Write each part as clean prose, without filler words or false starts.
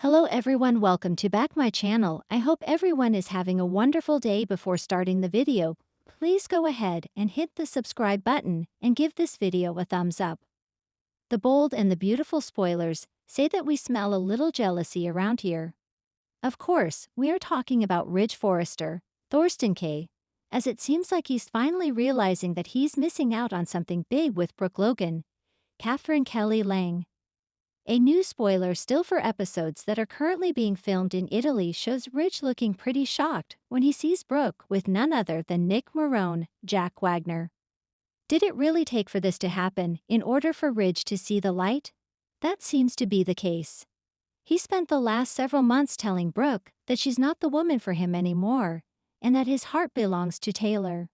Hello everyone, welcome to back my channel. I hope everyone is having a wonderful day. Before starting the video, please go ahead and hit the subscribe button and give this video a thumbs up. The bold and the beautiful spoilers say that we smell a little jealousy around here. Of course, we are talking about Ridge Forrester, Thorsten K., as it seems like he's finally realizing that he's missing out on something big with Brooke Logan, Catherine Kelly Lang. A new spoiler still for episodes that are currently being filmed in Italy shows Ridge looking pretty shocked when he sees Brooke with none other than Nick Marone, Jack Wagner. Did it really take for this to happen in order for Ridge to see the light? That seems to be the case. He spent the last several months telling Brooke that she's not the woman for him anymore, and that his heart belongs to Taylor.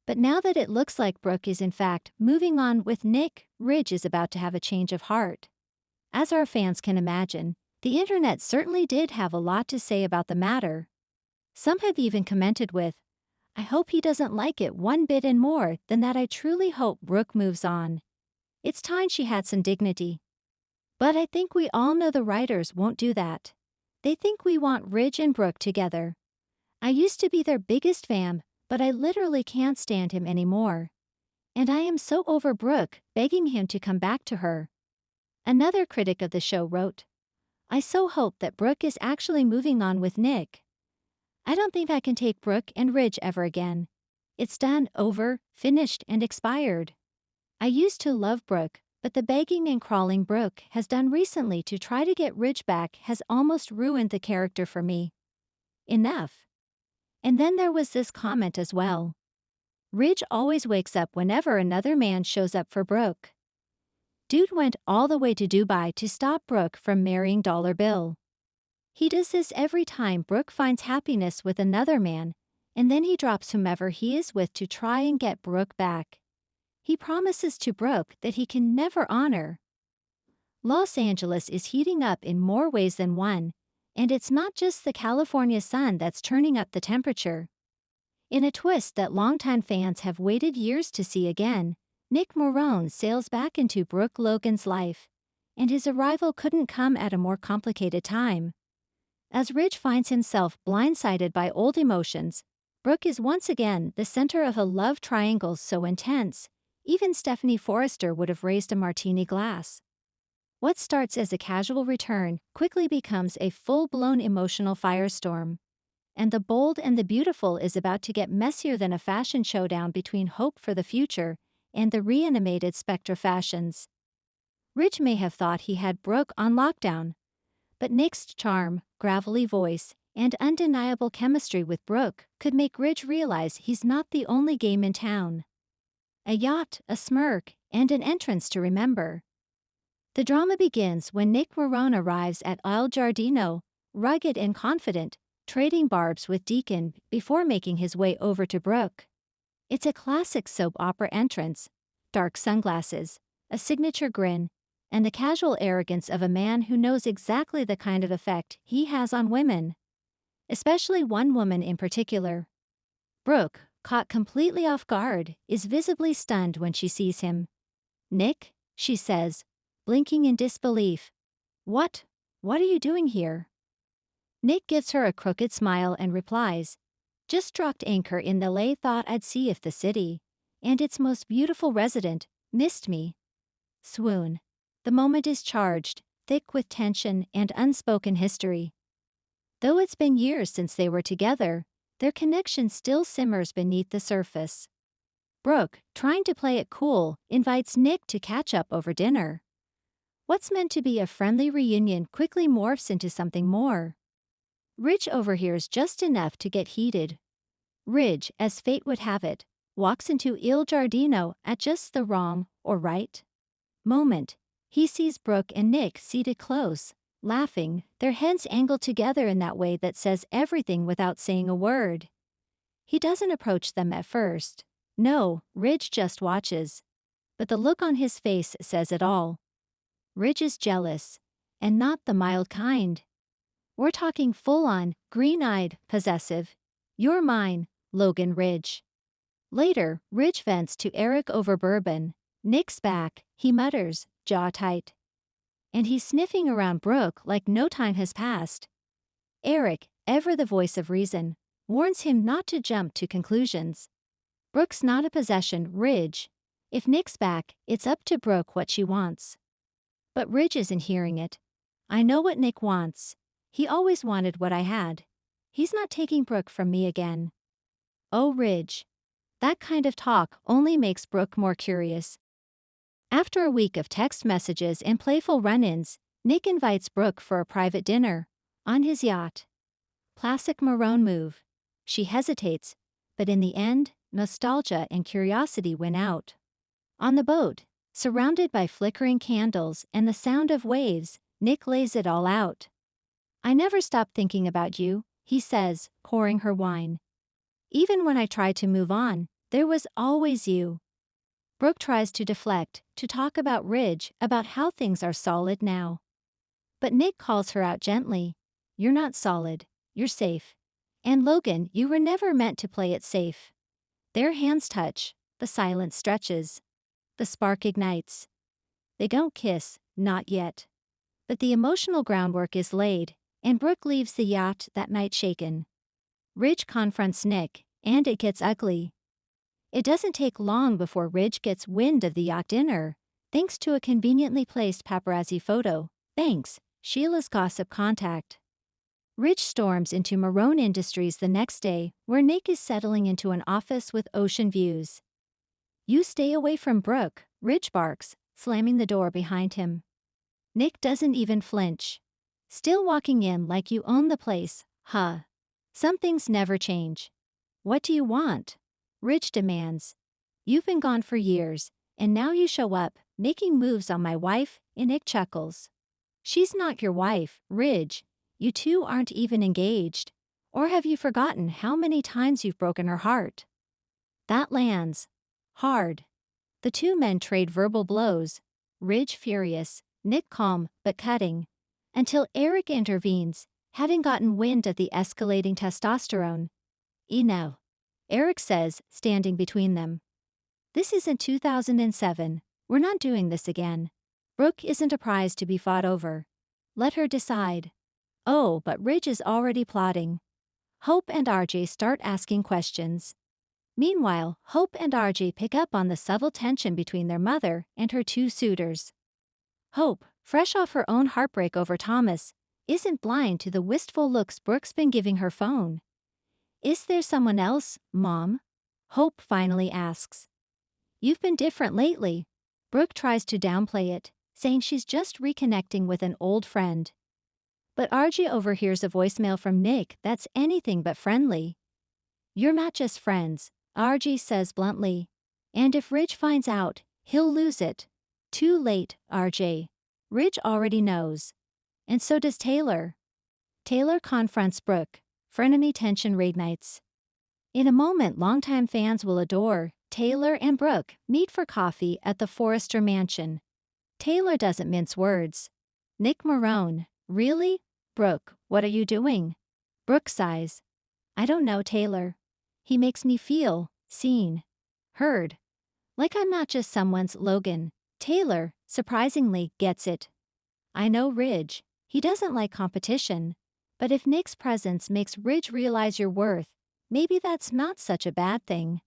But now that it looks like Brooke is in fact moving on with Nick, Ridge is about to have a change of heart. As our fans can imagine, the internet certainly did have a lot to say about the matter. Some have even commented with, "I hope he doesn't like it one bit, and more than that I truly hope Brooke moves on. It's time she had some dignity." But I think we all know the writers won't do that. They think we want Ridge and Brooke together. I used to be their biggest fan, but I literally can't stand him anymore. And I am so over Brooke begging him to come back to her. Another critic of the show wrote, "I so hope that Brooke is actually moving on with Nick. I don't think I can take Brooke and Ridge ever again. It's done, over, finished, and expired. I used to love Brooke, but the begging and crawling Brooke has done recently to try to get Ridge back has almost ruined the character for me. Enough." And then there was this comment as well. "Ridge always wakes up whenever another man shows up for Brooke. Dude went all the way to Dubai to stop Brooke from marrying Dollar Bill. He does this every time Brooke finds happiness with another man, and then he drops whomever he is with to try and get Brooke back. He promises to Brooke that he can never honor." Los Angeles is heating up in more ways than one, and it's not just the California sun that's turning up the temperature. In a twist that longtime fans have waited years to see again, Nick Marone sails back into Brooke Logan's life, and his arrival couldn't come at a more complicated time. As Ridge finds himself blindsided by old emotions, Brooke is once again the center of a love triangle so intense, even Stephanie Forrester would have raised a martini glass. What starts as a casual return quickly becomes a full-blown emotional firestorm. And the bold and the beautiful is about to get messier than a fashion showdown between hope for the future and the reanimated Spectre fashions. Ridge may have thought he had Brooke on lockdown, but Nick's charm, gravelly voice, and undeniable chemistry with Brooke could make Ridge realize he's not the only game in town. A yacht, a smirk, and an entrance to remember. The drama begins when Nick Marone arrives at Il Giardino, rugged and confident, trading barbs with Deacon before making his way over to Brooke. It's a classic soap opera entrance: dark sunglasses, a signature grin, and the casual arrogance of a man who knows exactly the kind of effect he has on women. Especially one woman in particular. Brooke, caught completely off guard, is visibly stunned when she sees him. "Nick?" she says, blinking in disbelief. What are you doing here?" Nick gives her a crooked smile and replies, "Just dropped anchor in LA, thought I'd see if the city and its most beautiful resident missed me." Swoon. The moment is charged, thick with tension and unspoken history. Though it's been years since they were together, their connection still simmers beneath the surface. Brooke, trying to play it cool, invites Nick to catch up over dinner. What's meant to be a friendly reunion quickly morphs into something more. Ridge overhears just enough to get heated. Ridge, as fate would have it, walks into Il Giardino at just the wrong, or right, moment. He sees Brooke and Nick seated close, laughing, their heads angled together in that way that says everything without saying a word. He doesn't approach them at first. No, Ridge just watches. But the look on his face says it all. Ridge is jealous, and not the mild kind. We're talking full-on, green-eyed, possessive. "You're mine, Logan Ridge." Later, Ridge vents to Eric over bourbon. Nick's back, he mutters, jaw tight. and he's sniffing around Brooke like no time has passed. Eric, ever the voice of reason, warns him not to jump to conclusions. Brooke's not a possession, Ridge. If Nick's back, it's up to Brooke what she wants. But Ridge isn't hearing it. I know what Nick wants. He always wanted what I had. He's not taking Brooke from me again. Oh, Ridge. That kind of talk only makes Brooke more curious. After a week of text messages and playful run-ins, Nick invites Brooke for a private dinner on his yacht. Classic Marone move. She hesitates, but in the end, nostalgia and curiosity win out. On the boat, surrounded by flickering candles and the sound of waves, Nick lays it all out. I never stop thinking about you, he says, pouring her wine. Even when I tried to move on, there was always you. Brooke tries to deflect, to talk about Ridge, about how things are solid now. But Nick calls her out gently. You're not solid, you're safe. And Logan, you were never meant to play it safe. Their hands touch, the silence stretches. The spark ignites. They don't kiss, not yet. But the emotional groundwork is laid, and Brooke leaves the yacht that night shaken. Ridge confronts Nick, and it gets ugly. It doesn't take long before Ridge gets wind of the yacht dinner, thanks to a conveniently placed paparazzi photo. Thanks, Sheila's gossip contact. Ridge storms into Marone Industries the next day, where Nick is settling into an office with ocean views. You stay away from Brooke, Ridge barks, slamming the door behind him. Nick doesn't even flinch. Still walking in like you own the place, huh? Some things never change. What do you want? Ridge demands. You've been gone for years, and now you show up, making moves on my wife, and Nick chuckles. She's not your wife, Ridge. You two aren't even engaged. Or have you forgotten how many times you've broken her heart? That lands. Hard. The two men trade verbal blows, Ridge furious, Nick calm but cutting, until Eric intervenes, having gotten wind of the escalating testosterone. Now, Eric says, standing between them. This isn't 2007. We're not doing this again. Brooke isn't a prize to be fought over. Let her decide. Oh, but Ridge is already plotting. Hope and RJ start asking questions. Meanwhile, Hope and RJ pick up on the subtle tension between their mother and her two suitors. Hope, fresh off her own heartbreak over Thomas, isn't blind to the wistful looks Brooke's been giving her phone. Is there someone else, Mom? Hope finally asks. You've been different lately. Brooke tries to downplay it, saying she's just reconnecting with an old friend. But RJ overhears a voicemail from Nick that's anything but friendly. You're not just friends, RJ says bluntly. And if Ridge finds out, he'll lose it. Too late, RJ. Ridge already knows. And so does Taylor. Taylor confronts Brooke. Frenemy tension reignites. In a moment longtime fans will adore, Taylor and Brooke meet for coffee at the Forrester Mansion. Taylor doesn't mince words. Nick Marone, really? Brooke, what are you doing? Brooke sighs. I don't know, Taylor. He makes me feel seen, heard. Like I'm not just someone's Logan. Taylor, surprisingly, gets it. I know Ridge. He doesn't like competition. But if Nick's presence makes Ridge realize your worth, maybe that's not such a bad thing.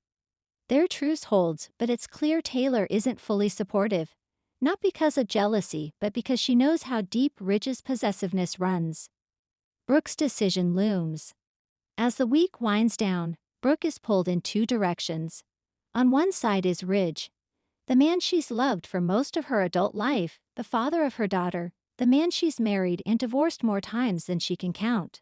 Their truce holds, but it's clear Taylor isn't fully supportive. Not because of jealousy, but because she knows how deep Ridge's possessiveness runs. Brooke's decision looms. As the week winds down, Brooke is pulled in two directions. On one side is Ridge, the man she's loved for most of her adult life, the father of her daughter, the man she's married and divorced more times than she can count.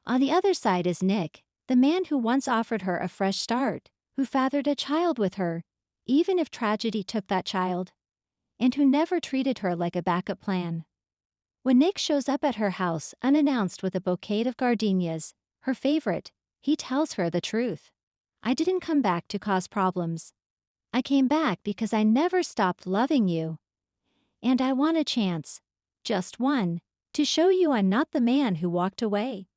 On the other side is Nick, the man who once offered her a fresh start, who fathered a child with her, even if tragedy took that child, and who never treated her like a backup plan. When Nick shows up at her house unannounced with a bouquet of gardenias, her favorite, he tells her the truth. I didn't come back to cause problems. I came back because I never stopped loving you. And I want a chance. Just one, to show you I'm not the man who walked away.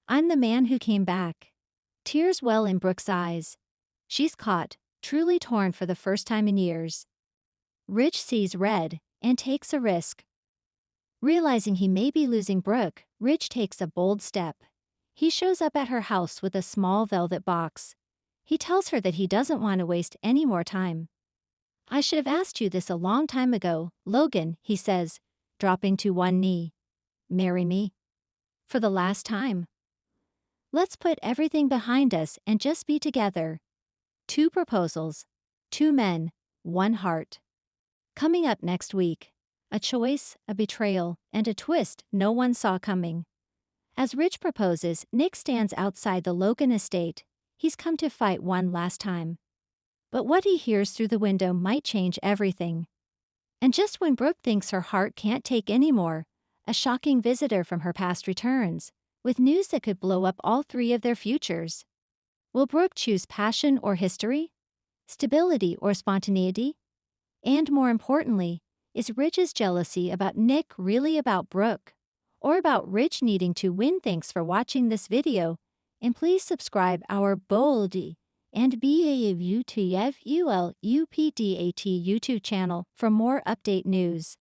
I'm the man who came back. Tears well in Brooke's eyes. She's caught, truly torn for the first time in years. Ridge sees red and takes a risk. Realizing he may be losing Brooke, Rich takes a bold step. He shows up at her house with a small velvet box. He tells her that he doesn't want to waste any more time. "I should have asked you this a long time ago, Logan," he says, dropping to one knee. "Marry me? For the last time. Let's put everything behind us and just be together." Two proposals. Two men. One heart. Coming up next week. A choice, a betrayal, and a twist no one saw coming. As Rich proposes, Nick stands outside the Logan estate. He's come to fight one last time. But what he hears through the window might change everything. And just when Brooke thinks her heart can't take any more, a shocking visitor from her past returns, with news that could blow up all three of their futures. Will Brooke choose passion or history? Stability or spontaneity? And more importantly, is Rich's jealousy about Nick really about Brooke? Or about Rich needing to win? Thanks for watching this video, and please subscribe our Boldy and BAUTFULUPDAT YouTube channel for more update news.